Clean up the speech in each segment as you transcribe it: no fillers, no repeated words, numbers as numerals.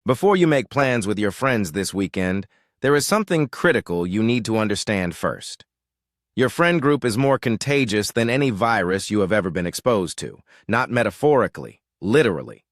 Before you make plans with your friends this weekend, there is something critical you need to understand first. Your friend group is more contagious than any virus you have ever been exposed to, not metaphorically, literally.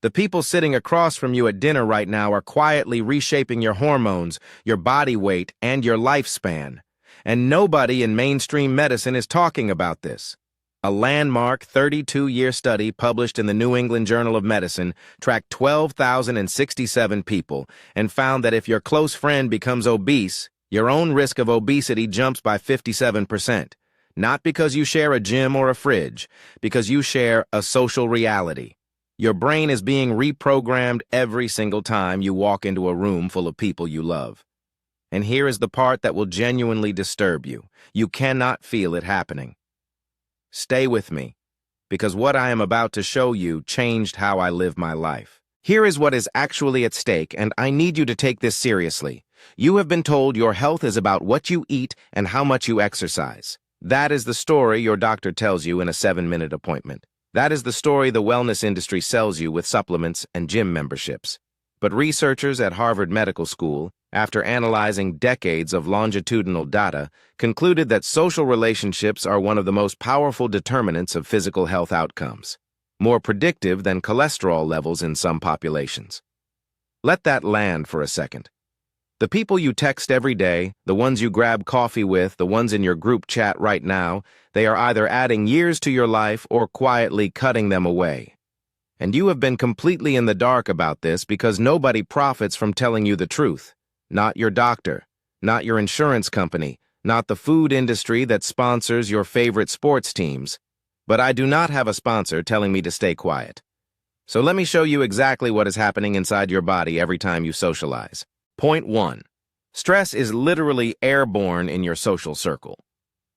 The people sitting across from you at dinner right now are quietly reshaping your hormones, your body weight, and your lifespan. And nobody in mainstream medicine is talking about this. A landmark 32-year study published in the New England Journal of Medicine tracked 12,067 people and found that if your close friend becomes obese, your own risk of obesity jumps by 57%. Not because you share a gym or a fridge, because you share a social reality. Your brain is being reprogrammed every single time you walk into a room full of people you love. And here is the part that will genuinely disturb you. You cannot feel it happening. Stay with me, because what I am about to show you changed how I live my life. Here is what is actually at stake, and I need you to take this seriously. You have been told your health is about what you eat and how much you exercise. That is the story your doctor tells you in a 7-minute appointment. That is the story the wellness industry sells you with supplements and gym memberships. But researchers at Harvard Medical School, after analyzing decades of longitudinal data, concluded that social relationships are one of the most powerful determinants of physical health outcomes, more predictive than cholesterol levels in some populations. Let that land for a second. The people you text every day, the ones you grab coffee with, the ones in your group chat right now, they are either adding years to your life or quietly cutting them away. And you have been completely in the dark about this because nobody profits from telling you the truth. Not your doctor, not your insurance company, not the food industry that sponsors your favorite sports teams. But I do not have a sponsor telling me to stay quiet. So let me show you exactly what is happening inside your body every time you socialize. Point 1. Stress is literally airborne in your social circle.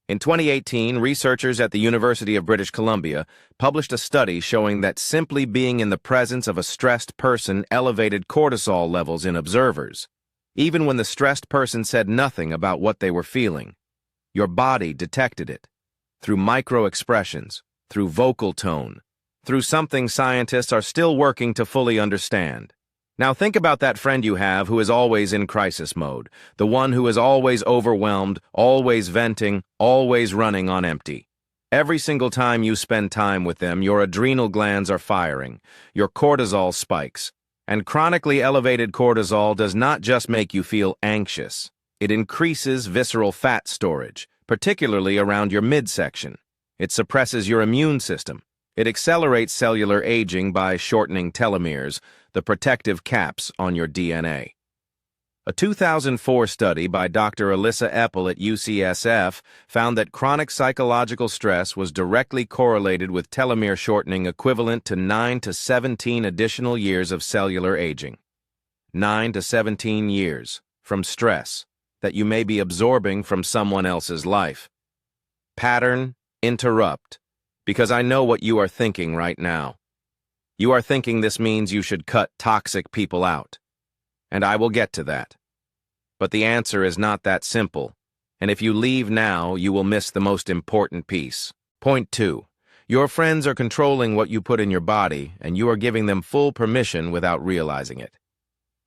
In 2018, researchers at the University of British Columbia published a study showing that simply being in the presence of a stressed person elevated cortisol levels in observers. Even when the stressed person said nothing about what they were feeling, your body detected it. Through micro-expressions, through vocal tone, through something scientists are still working to fully understand. Now think about that friend you have who is always in crisis mode, the one who is always overwhelmed, always venting, always running on empty. Every single time you spend time with them, your adrenal glands are firing, your cortisol spikes. And chronically elevated cortisol does not just make you feel anxious. It increases visceral fat storage, particularly around your midsection. It suppresses your immune system. It accelerates cellular aging by shortening telomeres, the protective caps on your DNA. A 2004 study by Dr. Alyssa Epel at UCSF found that chronic psychological stress was directly correlated with telomere shortening equivalent to 9 to 17 additional years of cellular aging. 9 to 17 years from stress that you may be absorbing from someone else's life. Pattern, interrupt, because I know what you are thinking right now. You are thinking this means you should cut toxic people out. And I will get to that. But the answer is not that simple, and if you leave now, you will miss the most important piece. Point 2. Your friends are controlling what you put in your body, and you are giving them full permission without realizing it.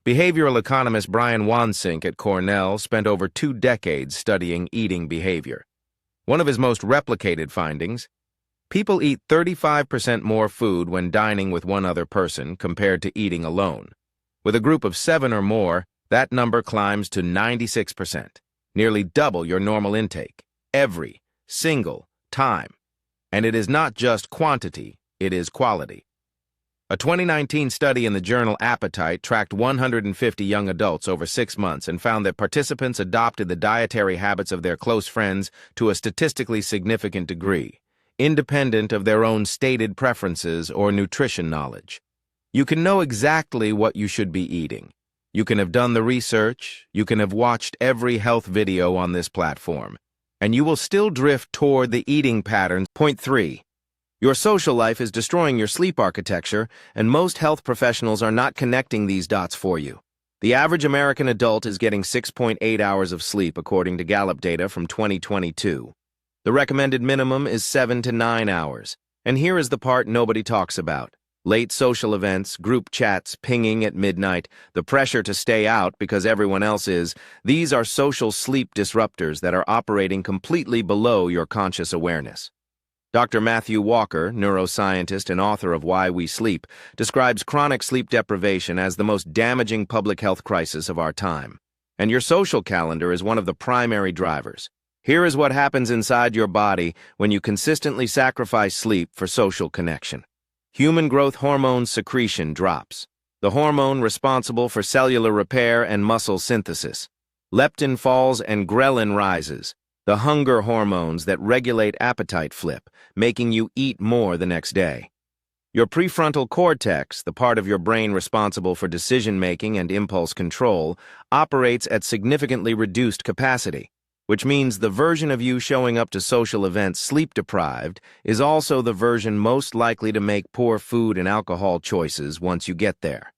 Behavioral economist Brian Wansink at Cornell spent over 2 decades studying eating behavior. One of his most replicated findings: people eat 35% more food when dining with one other person compared to eating alone. With a group of 7 or more, that number climbs to 96%, nearly double your normal intake, every single time. And it is not just quantity, it is quality. A 2019 study in the journal Appetite tracked 150 young adults over 6 months and found that participants adopted the dietary habits of their close friends to a statistically significant degree, independent of their own stated preferences or nutrition knowledge. You can know exactly what you should be eating. You can have done the research, you can have watched every health video on this platform, and you will still drift toward the eating patterns. Point 3. Your social life is destroying your sleep architecture, and most health professionals are not connecting these dots for you. The average American adult is getting 6.8 hours of sleep according to Gallup data from 2022. The recommended minimum is 7 to 9 hours. And here is the part nobody talks about. Late social events, group chats, pinging at midnight, the pressure to stay out because everyone else is, these are social sleep disruptors that are operating completely below your conscious awareness. Dr. Matthew Walker, neuroscientist and author of Why We Sleep, describes chronic sleep deprivation as the most damaging public health crisis of our time. And your social calendar is one of the primary drivers. Here is what happens inside your body when you consistently sacrifice sleep for social connection. Human growth hormone secretion drops, the hormone responsible for cellular repair and muscle synthesis. Leptin falls and ghrelin rises, the hunger hormones that regulate appetite flip, making you eat more the next day. Your prefrontal cortex, the part of your brain responsible for decision-making and impulse control, operates at significantly reduced capacity, which means the version of you showing up to social events sleep-deprived is also the version most likely to make poor food and alcohol choices once you get there.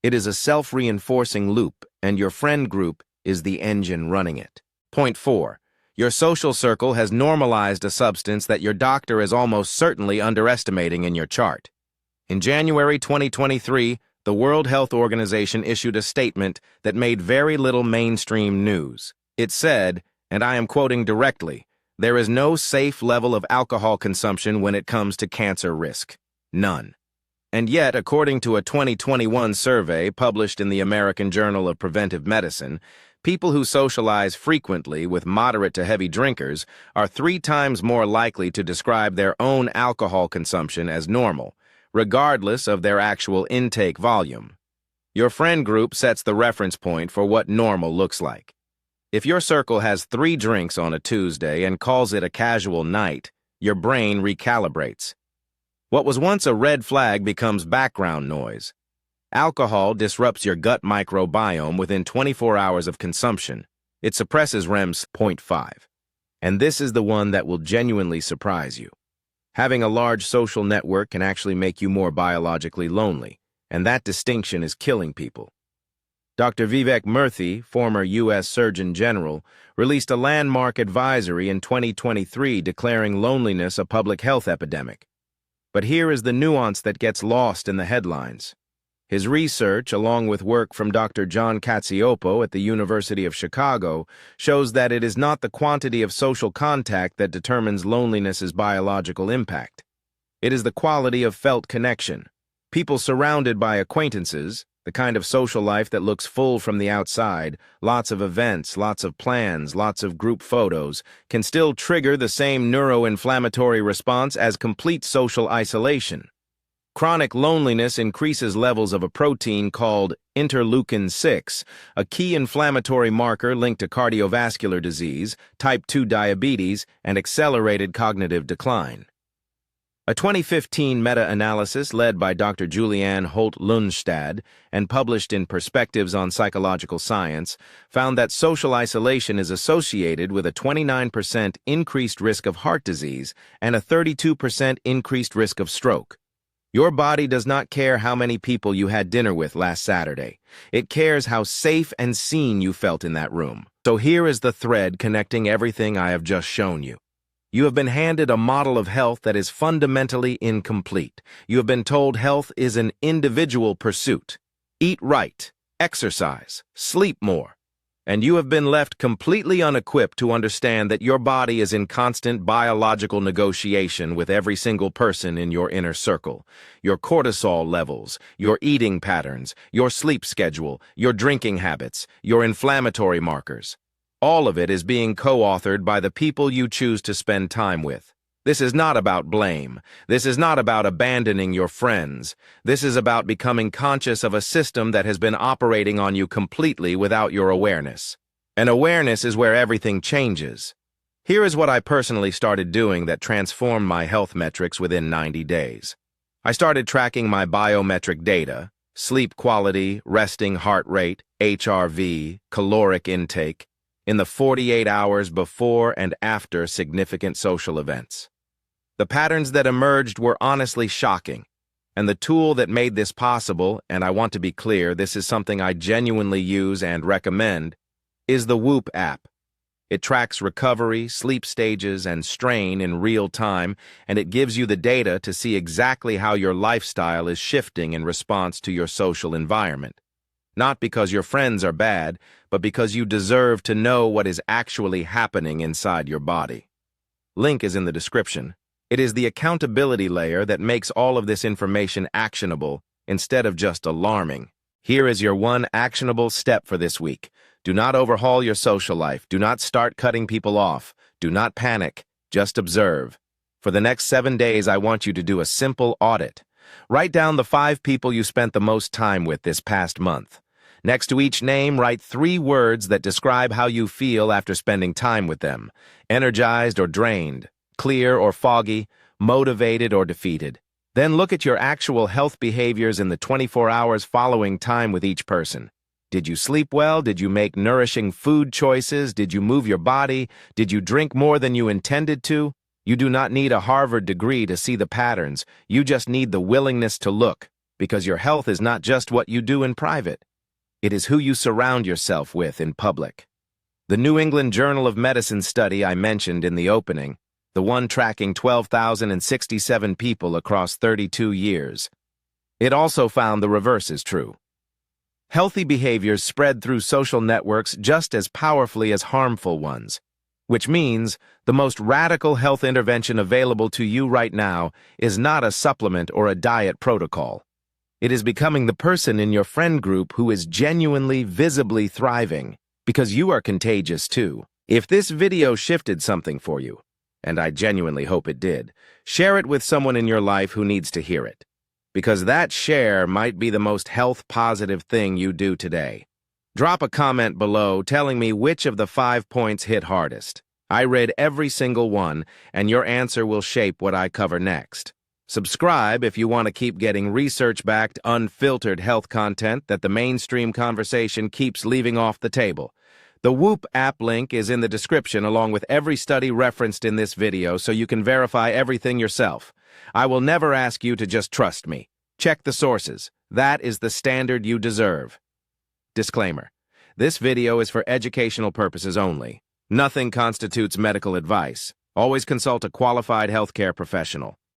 It is a self-reinforcing loop, and your friend group is the engine running it. Point 4. Your social circle has normalized a substance that your doctor is almost certainly underestimating in your chart. In January 2023, the World Health Organization issued a statement that made very little mainstream news. It said, and I am quoting directly, "There is no safe level of alcohol consumption when it comes to cancer risk. None." And yet, according to a 2021 survey published in the American Journal of Preventive Medicine, people who socialize frequently with moderate to heavy drinkers are 3 times more likely to describe their own alcohol consumption as normal, regardless of their actual intake volume. Your friend group sets the reference point for what normal looks like. If your circle has 3 drinks on a Tuesday and calls it a casual night, your brain recalibrates. What was once a red flag becomes background noise. Alcohol disrupts your gut microbiome within 24 hours of consumption. It suppresses REM's. Point 5. And this is the one that will genuinely surprise you. Having a large social network can actually make you more biologically lonely, and that distinction is killing people. Dr. Vivek Murthy, former U.S. Surgeon General, released a landmark advisory in 2023 declaring loneliness a public health epidemic. But here is the nuance that gets lost in the headlines. His research, along with work from Dr. John Cacioppo at the University of Chicago, shows that it is not the quantity of social contact that determines loneliness's biological impact. It is the quality of felt connection. People surrounded by acquaintances, the kind of social life that looks full from the outside, lots of events, lots of plans, lots of group photos, can still trigger the same neuroinflammatory response as complete social isolation. Chronic loneliness increases levels of a protein called interleukin-6, a key inflammatory marker linked to cardiovascular disease, type 2 diabetes, and accelerated cognitive decline. A 2015 meta-analysis led by Dr. Julianne Holt-Lundstad and published in Perspectives on Psychological Science found that social isolation is associated with a 29% increased risk of heart disease and a 32% increased risk of stroke. Your body does not care how many people you had dinner with last Saturday. It cares how safe and seen you felt in that room. So here is the thread connecting everything I have just shown you. You have been handed a model of health that is fundamentally incomplete. You have been told health is an individual pursuit. Eat right, exercise, sleep more. And you have been left completely unequipped to understand that your body is in constant biological negotiation with every single person in your inner circle. Your cortisol levels, your eating patterns, your sleep schedule, your drinking habits, your inflammatory markers. All of it is being co-authored by the people you choose to spend time with. This is not about blame. This is not about abandoning your friends. This is about becoming conscious of a system that has been operating on you completely without your awareness. And awareness is where everything changes. Here is what I personally started doing that transformed my health metrics within 90 days. I started tracking my biometric data, sleep quality, resting heart rate, HRV, caloric intake, in the 48 hours before and after significant social events. The patterns that emerged were honestly shocking, and the tool that made this possible, and I want to be clear, this is something I genuinely use and recommend, is the Whoop app. It tracks recovery, sleep stages, and strain in real time, and it gives you the data to see exactly how your lifestyle is shifting in response to your social environment. Not because your friends are bad, but because you deserve to know what is actually happening inside your body. Link is in the description. It is the accountability layer that makes all of this information actionable instead of just alarming. Here is your one actionable step for this week. Do not overhaul your social life. Do not start cutting people off. Do not panic. Just observe. For the next 7 days, I want you to do a simple audit. Write down the 5 people you spent the most time with this past month. Next to each name, write 3 words that describe how you feel after spending time with them. Energized or drained, clear or foggy, motivated or defeated. Then look at your actual health behaviors in the 24 hours following time with each person. Did you sleep well? Did you make nourishing food choices? Did you move your body? Did you drink more than you intended to? You do not need a Harvard degree to see the patterns. You just need the willingness to look, because your health is not just what you do in private. It is who you surround yourself with in public. The New England Journal of Medicine study I mentioned in the opening, the one tracking 12,067 people across 32 years. It also found the reverse is true. Healthy behaviors spread through social networks just as powerfully as harmful ones, which means the most radical health intervention available to you right now is not a supplement or a diet protocol. It is becoming the person in your friend group who is genuinely, visibly thriving, because you are contagious too. If this video shifted something for you, and I genuinely hope it did, share it with someone in your life who needs to hear it, because that share might be the most health-positive thing you do today. Drop a comment below telling me which of the 5 points hit hardest. I read every single one, and your answer will shape what I cover next. Subscribe if you want to keep getting research-backed, unfiltered health content that the mainstream conversation keeps leaving off the table. The Whoop app link is in the description along with every study referenced in this video so you can verify everything yourself. I will never ask you to just trust me. Check the sources. That is the standard you deserve. Disclaimer. This video is for educational purposes only. Nothing constitutes medical advice. Always consult a qualified healthcare professional.